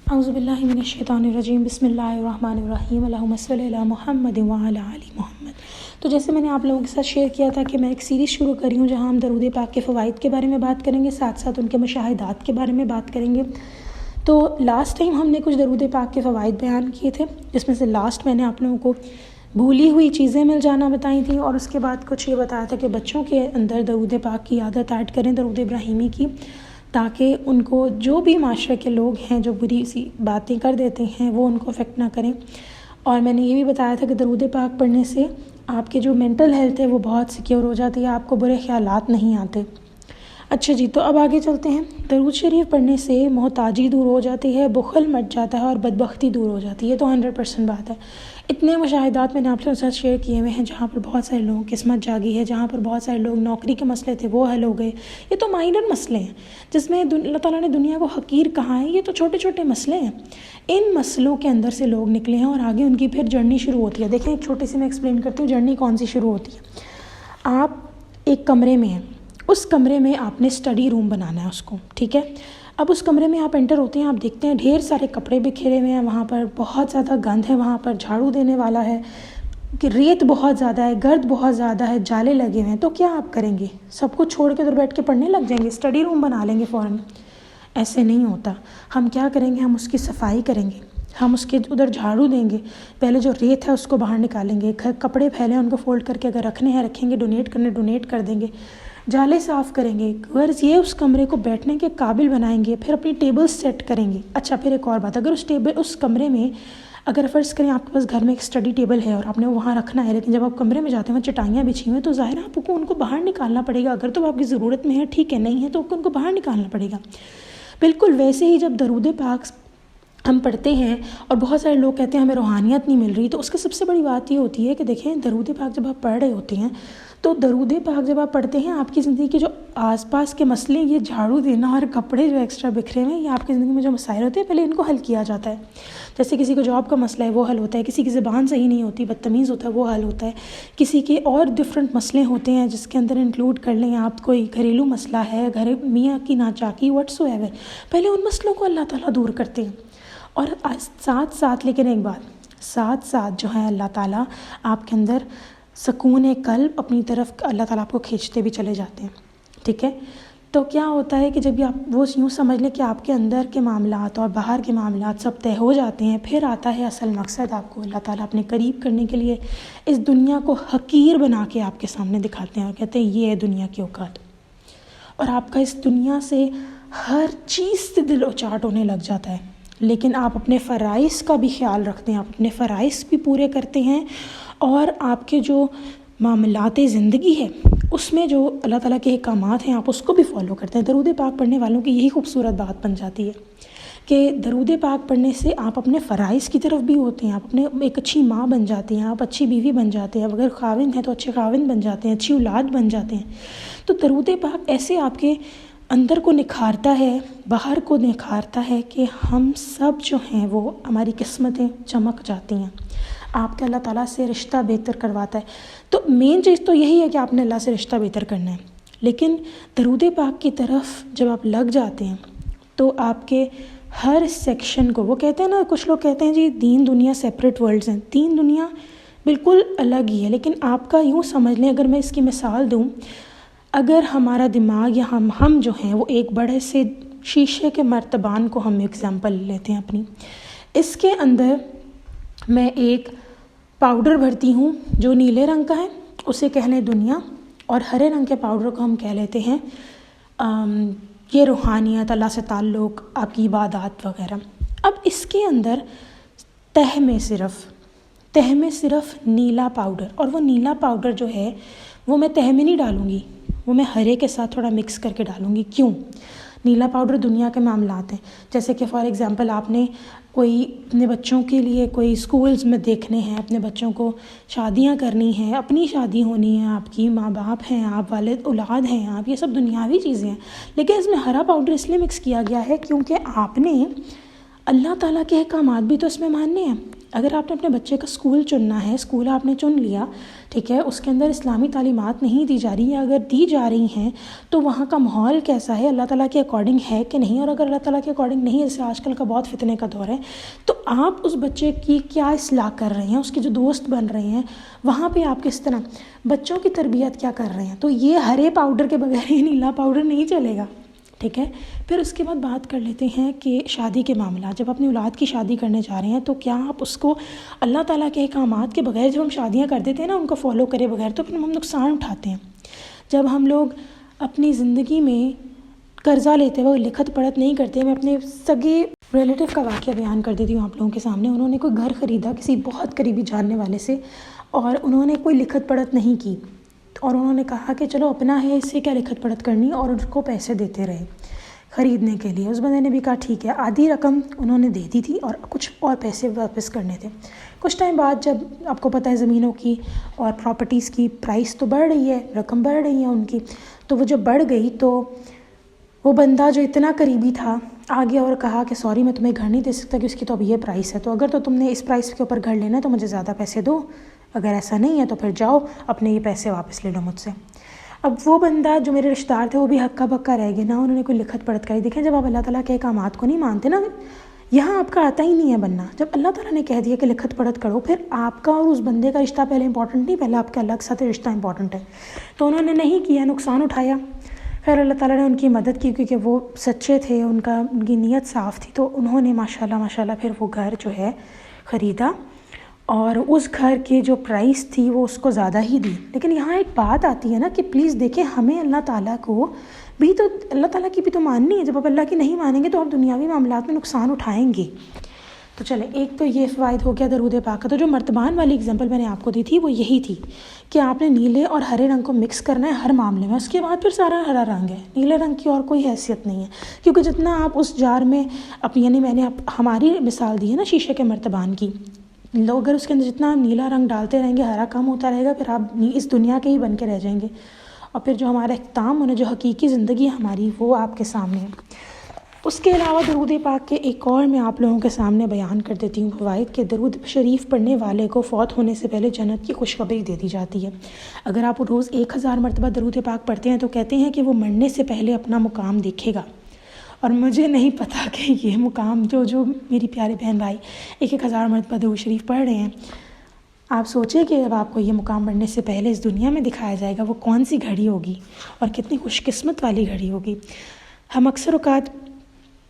اعوذ باللہ من الشیطان الرجیم، بسم اللہ الرحمن الرحیم، اللہم صلی علی محمد وعلی آل محمد۔ تو جیسے میں نے آپ لوگوں کے ساتھ شیئر کیا تھا کہ میں ایک سیریز شروع کری ہوں جہاں ہم درود پاک کے فوائد کے بارے میں بات کریں گے، ساتھ ساتھ ان کے مشاہدات کے بارے میں بات کریں گے۔ تو لاسٹ ٹائم ہم نے کچھ درود پاک کے فوائد بیان کیے تھے، جس میں سے لاسٹ میں نے آپ لوگوں کو بھولی ہوئی چیزیں مل جانا بتائی تھیں، اور اس کے بعد کچھ یہ بتایا تھا کہ بچوں کے اندر درود پاک کی عادت ایڈ کریں، درود ابراہیمی کی، تاکہ ان کو جو بھی معاشرے کے لوگ ہیں جو بری سی باتیں کر دیتے ہیں وہ ان کو افیکٹ نہ کریں۔ اور میں نے یہ بھی بتایا تھا کہ درود پاک پڑھنے سے آپ کے جو مینٹل ہیلتھ ہے وہ بہت سیکیور ہو جاتی ہے، آپ کو برے خیالات نہیں آتے۔ اچھا جی، تو اب آگے چلتے ہیں۔ درود شریف پڑھنے سے محتاجی دور ہو جاتی ہے، بخل مٹ جاتا ہے اور بدبختی دور ہو جاتی ہے، تو 100% بات ہے۔ اتنے مشاہدات میں نے آپ کے ساتھ شیئر کیے ہوئے ہیں جہاں پر بہت سارے لوگوں کی قسمت جاگی ہے، جہاں پر بہت سارے لوگ نوکری کے مسئلے تھے وہ حل ہو گئے۔ یہ تو مائنر مسئلے ہیں جس میں اللہ تعالیٰ نے دنیا کو حقیر کہا ہے، یہ تو چھوٹے چھوٹے مسئلے ہیں۔ ان مسئلوں کے اندر سے لوگ نکلے ہیں اور آگے ان کی پھر جرنی شروع ہوتی ہے۔ دیکھیں، ایک چھوٹی سی میں ایکسپلین کرتی ہوں جرنی کون سی شروع ہوتی ہے۔ آپ ایک کمرے میں ہیں، اس کمرے میں آپ نے اسٹڈی روم بنانا ہے اس کو، ٹھیک ہے۔ اب اس کمرے میں آپ انٹر ہوتے ہیں، آپ دیکھتے ہیں ڈھیر سارے کپڑے بکھرے ہوئے ہیں، وہاں پر بہت زیادہ گند ہے، وہاں پر جھاڑو دینے والا ہے کہ ریت بہت زیادہ ہے، گرد بہت زیادہ ہے، جالے لگے ہوئے ہیں، تو کیا آپ کریں گے؟ سب کچھ چھوڑ کے ادھر بیٹھ کے پڑھنے لگ جائیں گے، اسٹڈی روم بنا لیں گے فوراً؟ ایسے نہیں ہوتا۔ ہم کیا کریں گے؟ ہم اس کی صفائی کریں گے، ہم اس کے ادھر جھاڑو دیں گے، پہلے جو ریت ہے اس کو باہر نکالیں گے، کپڑے پھیلے ان کو فولڈ کر کے اگر رکھنے ہیں رکھیں گے، ڈونیٹ کر دیں گے، جالے صاف کریں گے، غرض یہ اس کمرے کو بیٹھنے کے قابل بنائیں گے، پھر اپنی ٹیبل سیٹ کریں گے۔ اچھا، پھر ایک اور بات، اگر اس کمرے میں اگر فرض کریں آپ کے پاس گھر میں ایک اسٹڈی ٹیبل ہے اور آپ نے وہاں رکھنا ہے، لیکن جب آپ کمرے میں جاتے ہیں وہاں چٹائیاں بچھی ہوئی ہیں، تو ظاہر ہے آپ کو ان کو باہر نکالنا پڑے گا۔ اگر تو آپ کی ضرورت میں ہے ٹھیک ہے، نہیں ہے تو ان کو باہر نکالنا پڑے گا۔ بالکل ویسے ہی جب درود پاک ہم پڑھتے ہیں اور بہت سارے لوگ کہتے ہیں ہمیں روحانیت نہیں مل رہی، تو اس کی سب سے بڑی بات یہ ہوتی ہے کہ دیکھیں، درود پاک جب آپ پڑھ رہے ہوتے ہیں تو درود پاک جب آپ پڑھتے ہیں، آپ کی زندگی کے جو آس پاس کے مسئلے، یہ جھاڑو دینا اور کپڑے جو ایکسٹرا بکھرے ہوئے ہیں، یہ آپ کی زندگی میں جو مسائل ہوتے ہیں پہلے ان کو حل کیا جاتا ہے۔ جیسے کسی کو جاب کا مسئلہ ہے وہ حل ہوتا ہے، کسی کی زبان صحیح نہیں ہوتی، بدتمیز ہوتا ہے وہ حل ہوتا ہے، کسی کے اور ڈفرینٹ مسئلے ہوتے ہیں جس کے اندر انکلوڈ کر لیں آپ، کوئی گھریلو مسئلہ ہے، گھر میاں کی ناچاکی، واٹس ایور، پہلے ان مسئلوں کو اللہ تعالیٰ دور کرتے ہیں۔ اور ساتھ ساتھ لیکن ایک بات، ساتھ ساتھ جو ہے اللہ تعالیٰ آپ کے اندر سکون قلب اپنی طرف اللہ تعالیٰ آپ کو کھینچتے بھی چلے جاتے ہیں، ٹھیک ہے۔ تو کیا ہوتا ہے کہ جب آپ وہ یوں سمجھ لیں کہ آپ کے اندر کے معاملات اور باہر کے معاملات سب طے ہو جاتے ہیں، پھر آتا ہے اصل مقصد، آپ کو اللہ تعالیٰ اپنے قریب کرنے کے لیے اس دنیا کو حقیر بنا کے آپ کے سامنے دکھاتے ہیں اور کہتے ہیں یہ ہے دنیا کی اوقات، اور آپ کا اس دنیا سے ہر چیز سے دل اچاٹ ہونے لگ جاتا ہے۔ لیکن آپ اپنے فرائض کا بھی خیال رکھتے ہیں، آپ اپنے فرائض بھی پورے کرتے ہیں، اور آپ کے جو معاملات زندگی ہے اس میں جو اللہ تعالیٰ کے احکامات ہیں آپ اس کو بھی فالو کرتے ہیں۔ درود پاک پڑھنے والوں کی یہی خوبصورت بات بن جاتی ہے کہ درود پاک پڑھنے سے آپ اپنے فرائض کی طرف بھی ہوتے ہیں، آپ اپنے ایک اچھی ماں بن جاتی ہیں، آپ اچھی بیوی بن جاتے ہیں، اگر خاوند ہیں تو اچھے خاوند بن جاتے ہیں، اچھی اولاد بن جاتے ہیں۔ تو درود پاک ایسے آپ کے اندر کو نکھارتا ہے، باہر کو نکھارتا ہے کہ ہم سب جو ہیں وہ ہماری قسمتیں چمک جاتی ہیں، آپ کے اللہ تعالیٰ سے رشتہ بہتر کرواتا ہے۔ تو مین چیز تو یہی ہے کہ آپ نے اللہ سے رشتہ بہتر کرنا ہے، لیکن درود پاک کی طرف جب آپ لگ جاتے ہیں تو آپ کے ہر سیکشن کو، وہ کہتے ہیں نا، کچھ لوگ کہتے ہیں جی دین دنیا سیپریٹ ورلڈز ہیں، دین دنیا بالکل الگ ہی ہے، لیکن آپ کا یوں سمجھ لیں، اگر میں اس کی مثال دوں، اگر ہمارا دماغ یا ہم جو ہیں وہ ایک بڑے سے شیشے کے مرتبان کو ہم ایگزامپل لیتے ہیں اپنی، اس کے اندر میں ایک پاؤڈر بھرتی ہوں جو نیلے رنگ کا ہے، اسے کہہ لیں دنیا، اور ہرے رنگ کے پاؤڈر کو ہم کہہ لیتے ہیں یہ روحانیت، اللہ سے تعلق، آپ کی عبادات وغیرہ۔ اب اس کے اندر تہ میں صرف نیلا پاؤڈر، اور وہ نیلا پاؤڈر جو ہے وہ میں تہ میں نہیں ڈالوں گی، وہ میں ہرے کے ساتھ تھوڑا مکس کر کے ڈالوں گی۔ کیوں؟ نیلا پاؤڈر دنیا کے معاملات ہیں، جیسے کہ فار ایگزامپل آپ نے کوئی اپنے بچوں کے لیے کوئی اسکولز میں دیکھنے ہیں، اپنے بچوں کو شادیاں کرنی ہیں، اپنی شادی ہونی ہے، آپ کی ماں باپ ہیں، آپ والد اولاد ہیں، آپ، یہ سب دنیاوی چیزیں ہیں، لیکن اس میں ہرا پاؤڈر اس لیے مکس کیا گیا ہے کیونکہ آپ نے اللہ تعالیٰ کے احکامات بھی تو اس میں ماننے ہیں۔ اگر آپ نے اپنے بچے کا اسکول چننا ہے، اسکول آپ نے چن لیا، ٹھیک ہے، اس کے اندر اسلامی تعلیمات نہیں دی جا رہی یا اگر دی جا رہی ہیں تو وہاں کا ماحول کیسا ہے، اللہ تعالیٰ کے اکارڈنگ ہے کہ نہیں، اور اگر اللہ تعالیٰ کے اکارڈنگ نہیں ہے، جیسے آج کل کا بہت فتنے کا دور ہے، تو آپ اس بچے کی کیا اصلاح کر رہے ہیں، اس کے جو دوست بن رہے ہیں وہاں پہ آپ کس طرح بچوں کی تربیت کیا کر رہے ہیں. تو یہ ہرے پاؤڈر کے بغیر یہ نیلا پاؤڈر نہیں چلے گا، ٹھیک ہے. پھر اس کے بعد بات کر لیتے ہیں کہ شادی کے معاملات، جب اپنی اولاد کی شادی کرنے جا رہے ہیں تو کیا آپ اس کو اللہ تعالیٰ کے احکامات کے بغیر، جب ہم شادیاں کر دیتے ہیں نا ان کو فالو کرے بغیر، تو پھر ہم نقصان اٹھاتے ہیں. جب ہم لوگ اپنی زندگی میں قرضہ لیتے ہوئے لکھت پڑھت نہیں کرتے. میں اپنے سگے ریلیٹیو کا واقعہ بیان کر دیتی ہوں آپ لوگوں کے سامنے. انہوں نے کوئی گھر خریدا کسی بہت قریبی جاننے والے سے، اور انہوں نے کوئی لکھت پڑھت نہیں کی، اور انہوں نے کہا کہ چلو اپنا ہے، اس سے کیا لکھت پڑھت کرنی، اور اس کو پیسے دیتے رہے خریدنے کے لیے. اس بندے نے بھی کہا ٹھیک ہے، آدھی رقم انہوں نے دے دی تھی اور کچھ اور پیسے واپس کرنے تھے. کچھ ٹائم بعد جب آپ کو پتہ ہے زمینوں کی اور پراپرٹیز کی پرائس تو بڑھ رہی ہے، رقم بڑھ رہی ہے ان کی، تو وہ جب بڑھ گئی تو وہ بندہ جو اتنا قریبی تھا آ گیا اور کہا کہ سوری میں تمہیں گھر نہیں دے سکتا کہ اس کی تو اب یہ پرائس ہے، تو اگر تو تم نے اس پرائس کے اوپر گھر لینا ہے تو مجھے زیادہ پیسے دو، اگر ایسا نہیں ہے تو پھر جاؤ اپنے یہ پیسے واپس لے لو مجھ سے. اب وہ بندہ جو میرے رشتہ دار تھے وہ بھی ہکا بکا رہ گئے نا، انہوں نے کوئی لکھت پڑھت کری. دیکھیں جب آپ اللہ تعالیٰ کے احکامات کو نہیں مانتے نا، یہاں آپ کا آتا ہی نہیں ہے بننا. جب اللہ تعالیٰ نے کہہ دیا کہ لکھت پڑھت کرو، پھر آپ کا اور اس بندے کا رشتہ پہلے امپورٹنٹ نہیں، پہلے آپ کے اللہ کے ساتھ رشتہ امپورٹنٹ ہے. تو انہوں نے نہیں کیا، نقصان اٹھایا. خیر اللہ تعالیٰ نے ان کی مدد کی کیونکہ وہ سچے تھے، ان کی نیت صاف تھی، تو انہوں نے ماشاءاللہ پھر وہ گھر جو ہے خریدا، اور اس گھر کی جو پرائس تھی وہ اس کو زیادہ ہی دی. لیکن یہاں ایک بات آتی ہے نا کہ پلیز دیکھیں، ہمیں اللہ تعالیٰ کو بھی تو، اللہ تعالیٰ کی بھی تو ماننی ہے. جب آپ اللہ کی نہیں مانیں گے تو آپ دنیاوی معاملات میں نقصان اٹھائیں گے. تو چلیں، ایک تو یہ فوائد ہو گیا درود پاک کا. تو جو مرتبان والی اگزامپل میں نے آپ کو دی تھی وہ یہی تھی کہ آپ نے نیلے اور ہرے رنگ کو مکس کرنا ہے ہر معاملے میں. اس کے بعد پھر سارا ہرا رنگ ہے، نیلے رنگ کی اور کوئی حیثیت نہیں ہے، کیونکہ جتنا آپ اس جار میں یعنی میں نے ہماری مثال دی ہے نا شیشے کے مرتبان کی، لوگ اگر اس کے اندر جتنا نیلا رنگ ڈالتے رہیں گے، ہرا کم ہوتا رہے گا، پھر آپ اس دنیا کے ہی بن کے رہ جائیں گے. اور پھر جو ہمارا اختتام ہونا، جو حقیقی زندگی ہے ہماری، وہ آپ کے سامنے ہے. اس کے علاوہ درود پاک کے ایک اور میں آپ لوگوں کے سامنے بیان کر دیتی ہوں فوائد، کہ درود شریف پڑھنے والے کو فوت ہونے سے پہلے جنت کی خوشخبری دے دی جاتی ہے. اگر آپ روز 1000 مرتبہ درود پاک پڑھتے ہیں تو کہتے ہیں کہ وہ مرنے سے پہلے اپنا مقام دیکھے گا. اور مجھے نہیں پتا کہ یہ مقام جو میری پیارے بہن بھائی 1000 مرتبہ درود شریف پڑھ رہے ہیں، آپ سوچیں کہ اب آپ کو یہ مقام مرنے سے پہلے اس دنیا میں دکھایا جائے گا، وہ کون سی گھڑی ہوگی اور کتنی خوش قسمت والی گھڑی ہوگی. ہم اکثر اوقات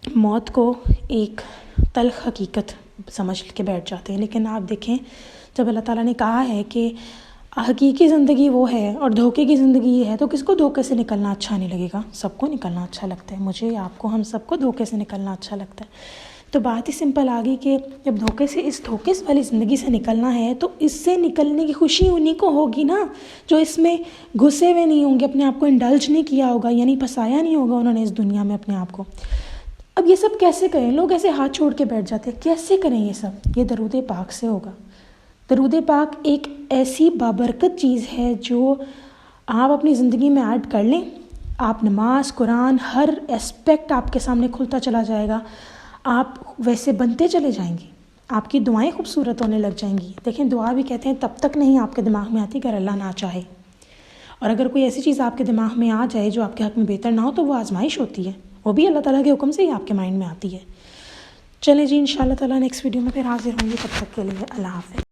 موت کو ایک تلخ حقیقت سمجھ کے بیٹھ جاتے ہیں، لیکن آپ دیکھیں جب اللہ تعالیٰ نے کہا ہے کہ حقیقی زندگی وہ ہے اور دھوکے کی زندگی یہ ہے، تو کس کو دھوکے سے نکلنا اچھا نہیں لگے گا؟ سب کو نکلنا اچھا لگتا ہے. مجھے، آپ کو، ہم سب کو دھوکے سے نکلنا اچھا لگتا ہے. تو بات ہی سمپل آ گئی کہ جب اس دھوکے والی زندگی سے نکلنا ہے تو اس سے نکلنے کی خوشی انہی کو ہوگی نا جو اس میں گھسے ہوئے نہیں ہوں گے، اپنے آپ کو انڈلج نہیں کیا ہوگا، یعنی پھنسایا نہیں ہوگا انہوں نے اس دنیا میں اپنے آپ کو. اب یہ سب کیسے کریں؟ لوگ ایسے ہاتھ چھوڑ کے بیٹھ جاتے ہیں، کیسے کریں یہ سب؟ یہ درود پاک سے ہوگا. درود پاک ایک ایسی بابرکت چیز ہے جو آپ اپنی زندگی میں ایڈ کر لیں، آپ نماز، قرآن، ہر اسپیکٹ آپ کے سامنے کھلتا چلا جائے گا، آپ ویسے بنتے چلے جائیں گے، آپ کی دعائیں خوبصورت ہونے لگ جائیں گی. دیکھیں دعا بھی کہتے ہیں تب تک نہیں آپ کے دماغ میں آتی اگر اللہ نہ چاہے، اور اگر کوئی ایسی چیز آپ کے دماغ میں آ جائے جو آپ کے حق میں بہتر نہ ہو تو وہ آزمائش ہوتی ہے، وہ بھی اللہ تعالیٰ کے حکم سے ہی آپ کے مائنڈ میں آتی ہے. چلیں جی، انشاءاللہ تعالیٰ نیکسٹ ویڈیو میں پھر حاضر ہوں گے. تب تک کے لیے اللہ حافظ.